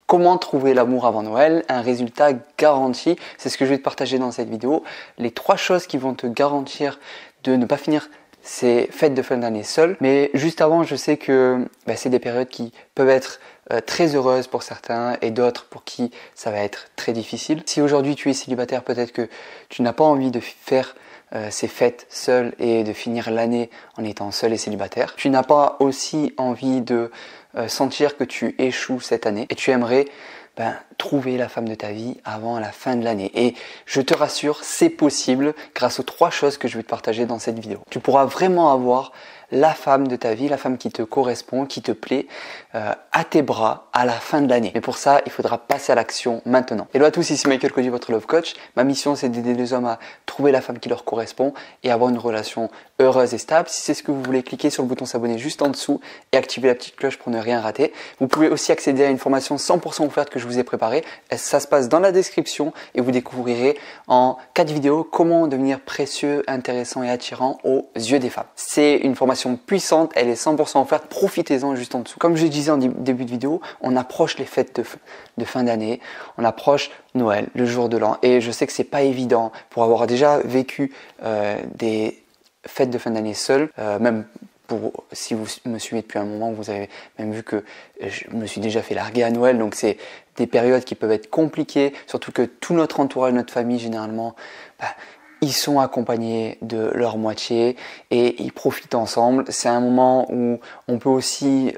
Comment trouver l'amour avant Noël? Un résultat garanti. C'est ce que je vais te partager dans cette vidéo. Les 3 choses qui vont te garantir de ne pas finir ces fêtes de fin d'année seul. Mais juste avant, je sais que c'est des périodes qui peuvent être très heureuses pour certains et d'autres pour qui ça va être très difficile. Si aujourd'hui tu es célibataire, peut-être que tu n'as pas envie de faire ces fêtes seul et de finir l'année en étant seul et célibataire. Tu n'as pas aussi envie de sentir que tu échoues cette année et tu aimerais trouver la femme de ta vie avant la fin de l'année. Et je te rassure, c'est possible grâce aux 3 choses que je vais te partager dans cette vidéo. Tu pourras vraiment avoir la femme de ta vie, la femme qui te correspond, qui te plaît, à tes bras à la fin de l'année. Mais pour ça, il faudra passer à l'action maintenant. Hello à tous, ici Michael Cody, votre Love Coach. Ma mission, c'est d'aider les hommes à trouver la femme qui leur correspond et avoir une relation heureuse et stable. Si c'est ce que vous voulez, cliquez sur le bouton s'abonner juste en dessous et activez la petite cloche pour ne rien rater. Vous pouvez aussi accéder à une formation 100% offerte que je vous ai préparée. Ça se passe dans la description et vous découvrirez en 4 vidéos comment devenir précieux, intéressant et attirant aux yeux des femmes. C'est une formation puissante, elle est 100% offerte, profitez-en juste en dessous. Comme je disais en début de vidéo, on approche les fêtes de fin d'année, on approche Noël, le jour de l'an, et je sais que c'est pas évident pour avoir déjà vécu des fêtes de fin d'année seul, même si vous me suivez depuis un moment, vous avez même vu que je me suis déjà fait larguer à Noël, donc c'est des périodes qui peuvent être compliquées, surtout que tout notre entourage, notre famille généralement, ils sont accompagnés de leur moitié et ils profitent ensemble. C'est un moment où on peut aussi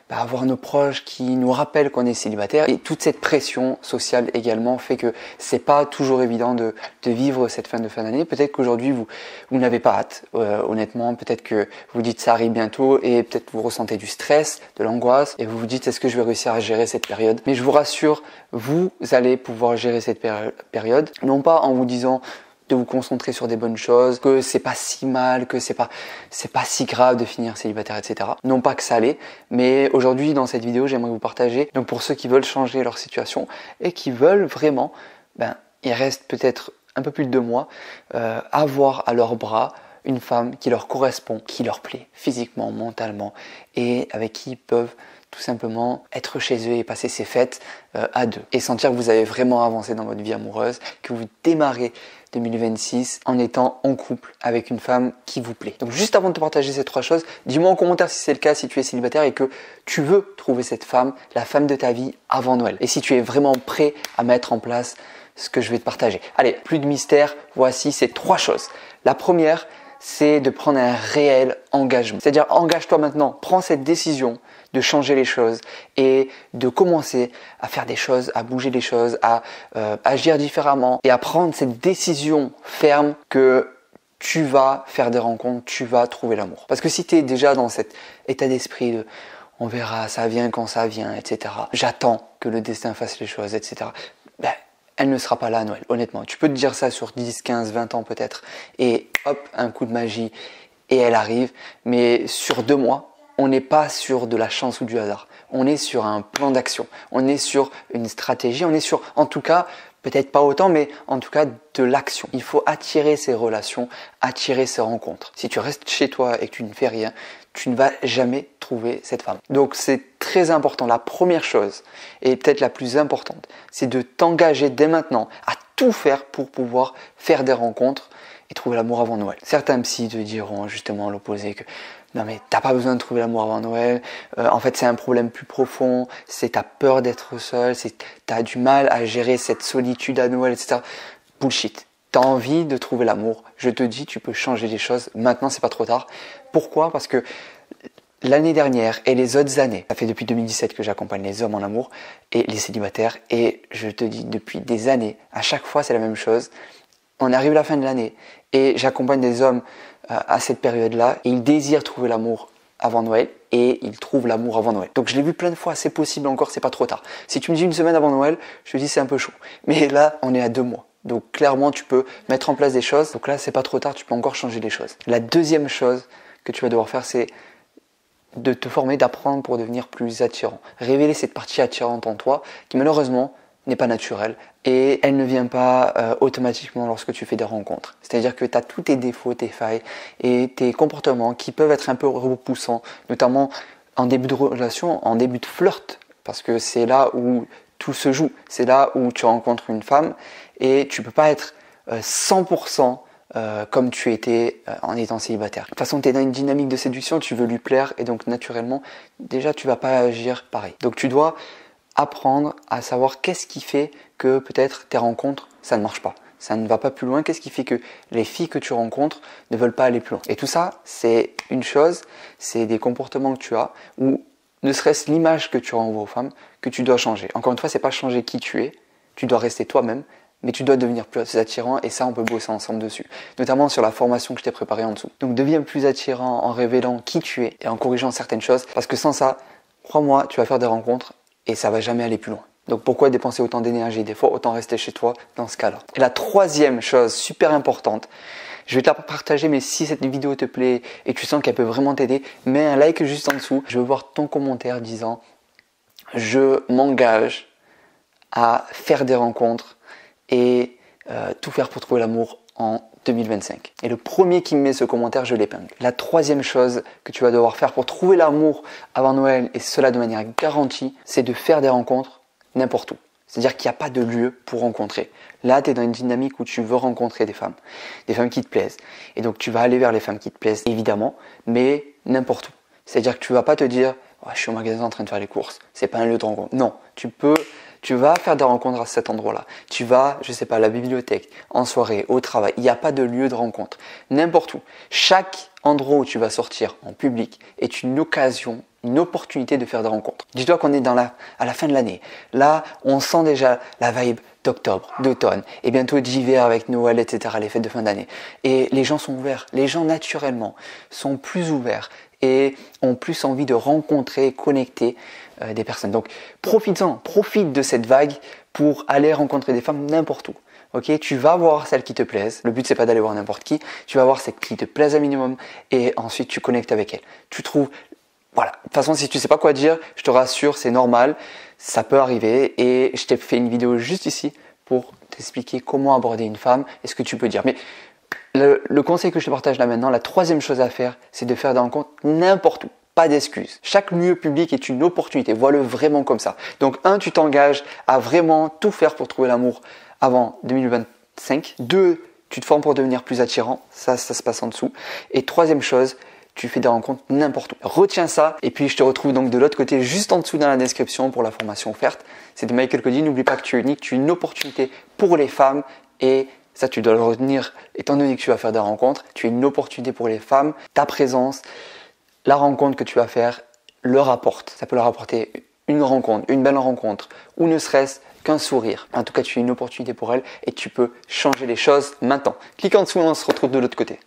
avoir nos proches qui nous rappellent qu'on est célibataire. Et toute cette pression sociale également fait que c'est pas toujours évident de vivre cette fin d'année. Peut-être qu'aujourd'hui vous n'avez pas hâte, honnêtement. Peut-être que vous dites ça arrive bientôt et peut-être vous ressentez du stress, de l'angoisse et vous vous dites est-ce que je vais réussir à gérer cette période? Mais je vous rassure, vous allez pouvoir gérer cette période. Non pas en vous disant de vous concentrer sur des bonnes choses, que c'est pas si mal, que c'est pas si grave de finir célibataire, etc. Non pas que ça l'est, mais aujourd'hui dans cette vidéo j'aimerais vous partager, donc pour ceux qui veulent changer leur situation et qui veulent vraiment, il reste peut-être un peu plus de 2 mois, avoir à leurs bras une femme qui leur correspond, qui leur plaît physiquement, mentalement et avec qui ils peuvent tout simplement être chez eux et passer ces fêtes à 2 et sentir que vous avez vraiment avancé dans votre vie amoureuse, que vous démarrez 2026 en étant en couple avec une femme qui vous plaît. Donc juste avant de te partager ces 3 choses, dis-moi en commentaire si c'est le cas, si tu es célibataire et que tu veux trouver cette femme, la femme de ta vie avant Noël. Et si tu es vraiment prêt à mettre en place ce que je vais te partager. Allez, plus de mystère, voici ces 3 choses. La première, c'est de prendre un réel engagement. C'est-à-dire, engage-toi maintenant, prends cette décision de changer les choses et de commencer à faire des choses, à bouger les choses, à agir différemment et à prendre cette décision ferme que tu vas faire des rencontres, tu vas trouver l'amour. Parce que si tu es déjà dans cet état d'esprit de on verra, ça vient quand ça vient, etc. J'attends que le destin fasse les choses, etc. Elle ne sera pas là à Noël, honnêtement. Tu peux te dire ça sur 10, 15, 20 ans peut-être et hop, un coup de magie et elle arrive. Mais sur 2 mois, on n'est pas sur de la chance ou du hasard. On est sur un plan d'action. On est sur une stratégie. On est sur, en tout cas, peut-être pas autant, mais en tout cas de l'action. Il faut attirer ces relations, attirer ces rencontres. Si tu restes chez toi et que tu ne fais rien, tu ne vas jamais trouver cette femme. Donc c'est très important. La première chose, et peut-être la plus importante, c'est de t'engager dès maintenant à tout faire pour pouvoir faire des rencontres et trouver l'amour avant Noël. Certains psys te diront justement l'opposé, que non mais t'as pas besoin de trouver l'amour avant Noël, en fait c'est un problème plus profond, c'est ta peur d'être seul, c'est t'as du mal à gérer cette solitude à Noël, etc. Bullshit. T'as envie de trouver l'amour, je te dis tu peux changer les choses, maintenant c'est pas trop tard. Pourquoi? Parce que l'année dernière et les autres années, ça fait depuis 2017 que j'accompagne les hommes en amour et les célibataires et je te dis depuis des années, à chaque fois c'est la même chose. On arrive à la fin de l'année et j'accompagne des hommes à cette période-là et ils désirent trouver l'amour avant Noël et ils trouvent l'amour avant Noël. Donc je l'ai vu plein de fois, c'est possible encore, c'est pas trop tard. Si tu me dis 1 semaine avant Noël, je te dis c'est un peu chaud. Mais là, on est à 2 mois. Donc clairement, tu peux mettre en place des choses. Donc là, c'est pas trop tard, tu peux encore changer les choses. La deuxième chose que tu vas devoir faire, c'est de te former, d'apprendre pour devenir plus attirant. Révéler cette partie attirante en toi qui malheureusement n'est pas naturelle et elle ne vient pas automatiquement lorsque tu fais des rencontres. C'est-à-dire que tu as tous tes défauts, tes failles et tes comportements qui peuvent être un peu repoussants, notamment en début de relation, en début de flirt, parce que c'est là où tout se joue. C'est là où tu rencontres une femme et tu peux pas être 100% comme tu étais en étant célibataire. De toute façon, tu es dans une dynamique de séduction, tu veux lui plaire et donc naturellement, déjà tu vas pas agir pareil. Donc tu dois apprendre à savoir qu'est-ce qui fait que peut-être tes rencontres, ça ne marche pas. Ça ne va pas plus loin. Qu'est-ce qui fait que les filles que tu rencontres ne veulent pas aller plus loin? Et tout ça, c'est une chose, c'est des comportements que tu as ou ne serait-ce l'image que tu renvoies aux femmes que tu dois changer. Encore une fois, c'est pas changer qui tu es, tu dois rester toi-même, mais tu dois devenir plus attirant et ça, on peut bosser ensemble dessus. Notamment sur la formation que je t'ai préparée en dessous. Donc, deviens plus attirant en révélant qui tu es et en corrigeant certaines choses parce que sans ça, crois-moi, tu vas faire des rencontres et ça va jamais aller plus loin. Donc pourquoi dépenser autant d'énergie? Des fois, autant rester chez toi dans ce cas-là. Et la troisième chose super importante, je vais te la partager, mais si cette vidéo te plaît et tu sens qu'elle peut vraiment t'aider, mets un like juste en dessous. Je veux voir ton commentaire disant « Je m'engage à faire des rencontres et tout faire pour trouver l'amour en 2025. » Et le premier qui me met ce commentaire, je l'épingle. La troisième chose que tu vas devoir faire pour trouver l'amour avant Noël, et cela de manière garantie, c'est de faire des rencontres n'importe où. C'est-à-dire qu'il n'y a pas de lieu pour rencontrer. Là, tu es dans une dynamique où tu veux rencontrer des femmes qui te plaisent. Et donc, tu vas aller vers les femmes qui te plaisent, évidemment, mais n'importe où. C'est-à-dire que tu ne vas pas te dire oh, « je suis au magasin en train de faire les courses, c'est pas un lieu de rencontre ». Non, tu vas faire des rencontres à cet endroit-là. Tu vas, je sais pas, à la bibliothèque, en soirée, au travail. Il n'y a pas de lieu de rencontre. N'importe où. Chaque endroit où tu vas sortir en public est une occasion, une opportunité de faire des rencontres. Dis-toi qu'on est à la fin de l'année. Là, on sent déjà la vibe d'octobre, d'automne, et bientôt d'hiver avec Noël, etc., les fêtes de fin d'année. Et les gens sont ouverts. Les gens, naturellement, sont plus ouverts et ont plus envie de rencontrer, connecter des personnes. Donc, profites-en, profite de cette vague pour aller rencontrer des femmes n'importe où. Ok, tu vas voir celles qui te plaisent. Le but, c'est pas d'aller voir n'importe qui. Tu vas voir celles qui te plaisent un minimum et ensuite tu connectes avec elles. Tu trouves. Voilà. De toute façon, si tu sais pas quoi dire, je te rassure, c'est normal. Ça peut arriver et je t'ai fait une vidéo juste ici pour t'expliquer comment aborder une femme et ce que tu peux dire. Mais le conseil que je te partage là maintenant, la troisième chose à faire, c'est de faire des rencontres n'importe où. Pas d'excuses. Chaque lieu public est une opportunité. Vois-le vraiment comme ça. Donc, tu t'engages à vraiment tout faire pour trouver l'amour avant 2025. 2, tu te formes pour devenir plus attirant. Ça se passe en dessous. Et troisième chose, tu fais des rencontres n'importe où. Retiens ça. Et puis, je te retrouve donc de l'autre côté, juste en dessous dans la description pour la formation offerte. C'est de Michael Cody. N'oublie pas que tu es unique. Tu es une opportunité pour les femmes. Et ça, tu dois le retenir. Étant donné que tu vas faire des rencontres, tu es une opportunité pour les femmes. Ta présence, la rencontre que tu vas faire leur apporte. Ça peut leur apporter une rencontre, une belle rencontre, ou ne serait-ce qu'un sourire. En tout cas, tu es une opportunité pour elles et tu peux changer les choses maintenant. Clique en dessous et on se retrouve de l'autre côté.